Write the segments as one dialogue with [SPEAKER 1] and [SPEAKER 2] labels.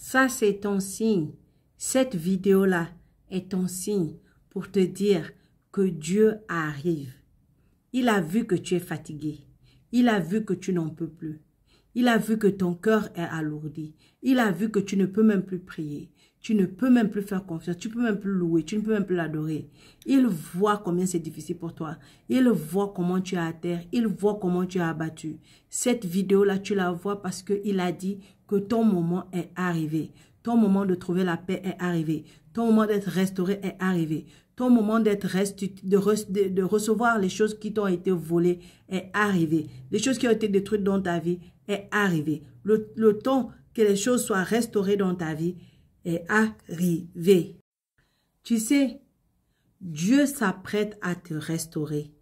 [SPEAKER 1] Ça, c'est ton signe. Cette vidéo-là est ton signe pour te dire que Dieu arrive. Il a vu que tu es fatigué. Il a vu que tu n'en peux plus. Il a vu que ton cœur est alourdi. Il a vu que tu ne peux même plus prier. Tu ne peux même plus faire confiance. Tu ne peux même plus louer. Tu ne peux même plus l'adorer. Il voit combien c'est difficile pour toi. Il voit comment tu es à terre. Il voit comment tu es abattu. Cette vidéo-là, tu la vois parce qu'il a dit que ton moment est arrivé. Ton moment de trouver la paix est arrivé. Ton moment d'être restauré est arrivé. Ton moment d'être de recevoir les choses qui t'ont été volées est arrivé. Les choses qui ont été détruites dans ta vie est arrivé. Le temps que les choses soient restaurées dans ta vie est arrivé. Tu sais, Dieu s'apprête à te restaurer.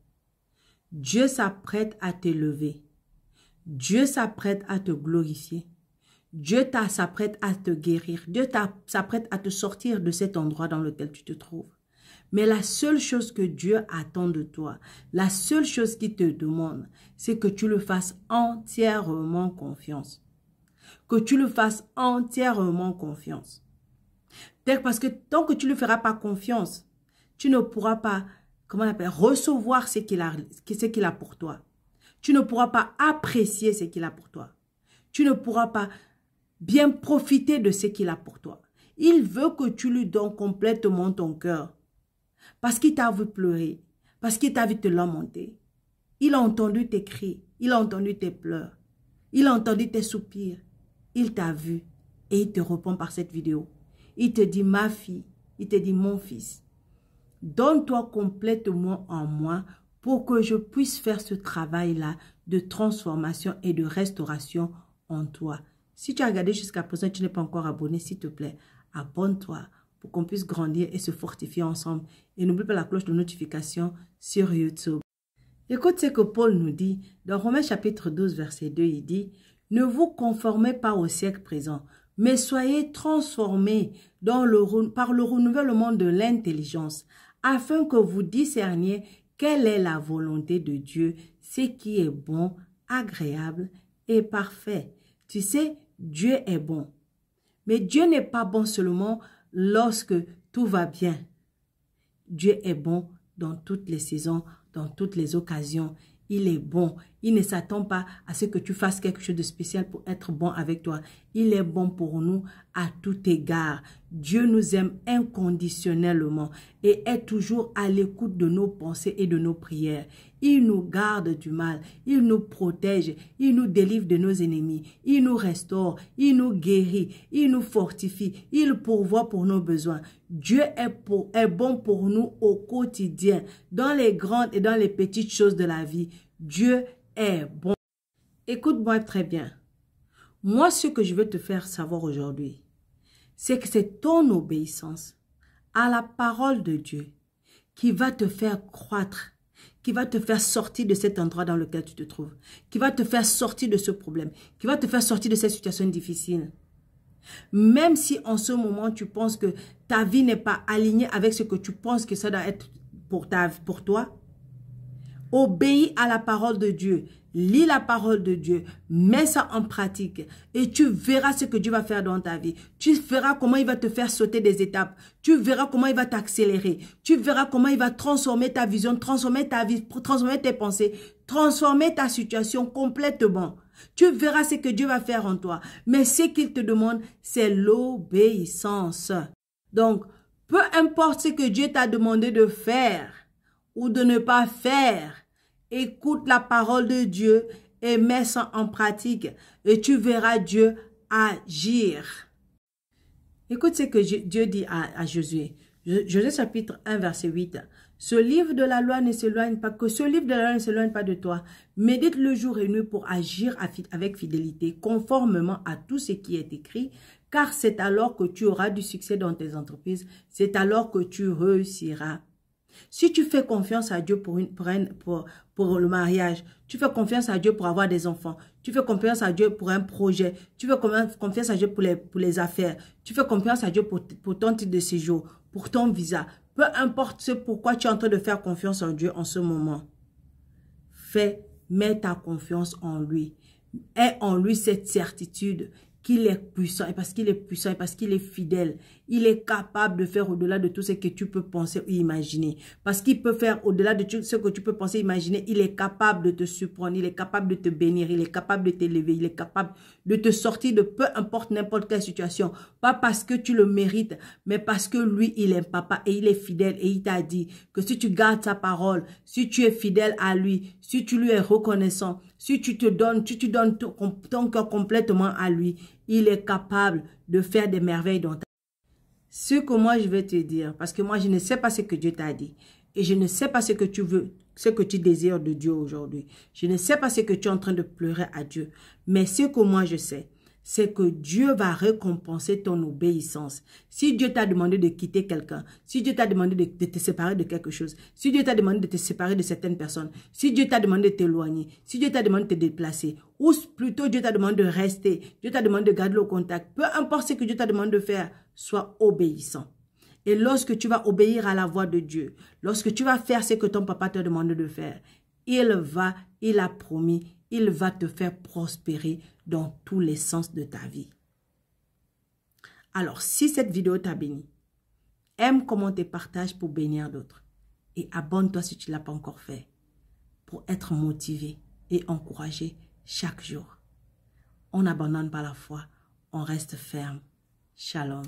[SPEAKER 1] Dieu s'apprête à t'élever. Dieu s'apprête à te glorifier. Dieu s'apprête à te guérir. Dieu s'apprête à te sortir de cet endroit dans lequel tu te trouves. Mais la seule chose que Dieu attend de toi, la seule chose qu'il te demande, c'est que tu le fasses entièrement confiance. Que tu le fasses entièrement confiance. Parce que tant que tu ne le feras pas confiance, tu ne pourras pas, recevoir ce qu'il a pour toi. Tu ne pourras pas apprécier ce qu'il a pour toi. Tu ne pourras pas bien profiter de ce qu'il a pour toi. Il veut que tu lui donnes complètement ton cœur. Parce qu'il t'a vu pleurer. Parce qu'il t'a vu te lamenter. Il a entendu tes cris. Il a entendu tes pleurs. Il a entendu tes soupirs. Il t'a vu. Et il te répond par cette vidéo. Il te dit, ma fille. Il te dit, mon fils. Donne-toi complètement en moi pour que je puisse faire ce travail-là de transformation et de restauration en toi. Si tu as regardé jusqu'à présent et tu n'es pas encore abonné, s'il te plaît, abonne-toi pour qu'on puisse grandir et se fortifier ensemble. Et n'oublie pas la cloche de notification sur YouTube. Écoute ce que Paul nous dit dans Romains chapitre 12, verset 2, il dit « Ne vous conformez pas au siècle présent, mais soyez transformés par le renouvellement de l'intelligence, afin que vous discerniez quelle est la volonté de Dieu, ce qui est bon, agréable et parfait. » Tu sais, Dieu est bon. Mais Dieu n'est pas bon seulement lorsque tout va bien. Dieu est bon dans toutes les saisons, dans toutes les occasions. Il est bon. Il ne s'attend pas à ce que tu fasses quelque chose de spécial pour être bon avec toi. Il est bon pour nous à tout égard. Dieu nous aime inconditionnellement et est toujours à l'écoute de nos pensées et de nos prières. Il nous garde du mal. Il nous protège. Il nous délivre de nos ennemis. Il nous restaure. Il nous guérit. Il nous fortifie. Il pourvoit pour nos besoins. Dieu est bon pour nous au quotidien, dans les grandes et dans les petites choses de la vie. Dieu est bon. Écoute-moi très bien. Moi, ce que je veux te faire savoir aujourd'hui, c'est que c'est ton obéissance à la parole de Dieu qui va te faire croître, qui va te faire sortir de cet endroit dans lequel tu te trouves, qui va te faire sortir de ce problème, qui va te faire sortir de cette situation difficile. Même si en ce moment, tu penses que ta vie n'est pas alignée avec ce que tu penses que ça doit être pour toi, obéis à la parole de Dieu. Lis la parole de Dieu. Mets ça en pratique. Et tu verras ce que Dieu va faire dans ta vie. Tu verras comment il va te faire sauter des étapes. Tu verras comment il va t'accélérer. Tu verras comment il va transformer ta vision, transformer ta vie, transformer tes pensées, transformer ta situation complètement. Tu verras ce que Dieu va faire en toi. Mais ce qu'il te demande, c'est l'obéissance. Donc, peu importe ce que Dieu t'a demandé de faire ou de ne pas faire, écoute la parole de Dieu et mets ça en pratique et tu verras Dieu agir. Écoute ce que Dieu dit à Josué. Josué chapitre 1 verset 8. Ce livre de la loi ne s'éloigne pas, que ce livre de la loi ne s'éloigne pas de toi. Médite le jour et nuit pour agir avec fidélité, conformément à tout ce qui est écrit, car c'est alors que tu auras du succès dans tes entreprises, c'est alors que tu réussiras. Si tu fais confiance à Dieu pour le mariage, tu fais confiance à Dieu pour avoir des enfants, tu fais confiance à Dieu pour un projet, tu fais confiance à Dieu pour les affaires, tu fais confiance à Dieu pour ton titre de séjour, pour ton visa, peu importe ce pourquoi tu es en train de faire confiance en Dieu en ce moment. Mets ta confiance en lui. Aie en lui cette certitude qu'il est puissant et parce qu'il est puissant et parce qu'il est fidèle. Il est capable de faire au-delà de tout ce que tu peux penser ou imaginer. Parce qu'il peut faire au-delà de ce que tu peux penser et imaginer. Il est capable de te surprendre, il est capable de te bénir, il est capable de t'élever, il est capable de te sortir de peu importe n'importe quelle situation. Pas parce que tu le mérites, mais parce que lui, il est papa et il est fidèle et il t'a dit que si tu gardes sa parole, si tu es fidèle à lui, si tu lui es reconnaissant, si tu donnes ton cœur complètement à lui, il est capable de faire des merveilles dans ta vie. Ce que moi je vais te dire, parce que moi je ne sais pas ce que Dieu t'a dit et je ne sais pas ce que tu veux, ce que tu désires de Dieu aujourd'hui. Je ne sais pas ce que tu es en train de pleurer à Dieu, mais ce que moi je sais, c'est que Dieu va récompenser ton obéissance. Si Dieu t'a demandé de quitter quelqu'un, si Dieu t'a demandé de te séparer de quelque chose, si Dieu t'a demandé de te séparer de certaines personnes, si Dieu t'a demandé de t'éloigner, si Dieu t'a demandé de te déplacer, ou plutôt Dieu t'a demandé de rester, Dieu t'a demandé de garder le contact, peu importe ce que Dieu t'a demandé de faire, sois obéissant. Et lorsque tu vas obéir à la voix de Dieu, lorsque tu vas faire ce que ton papa t'a demandé de faire, il a promis, il va te faire prospérer dans tous les sens de ta vie. Alors, si cette vidéo t'a béni, aime, commente et partage pour bénir d'autres. Et abonne-toi si tu ne l'as pas encore fait, pour être motivé et encouragé chaque jour. On n'abandonne pas la foi, on reste ferme. Shalom.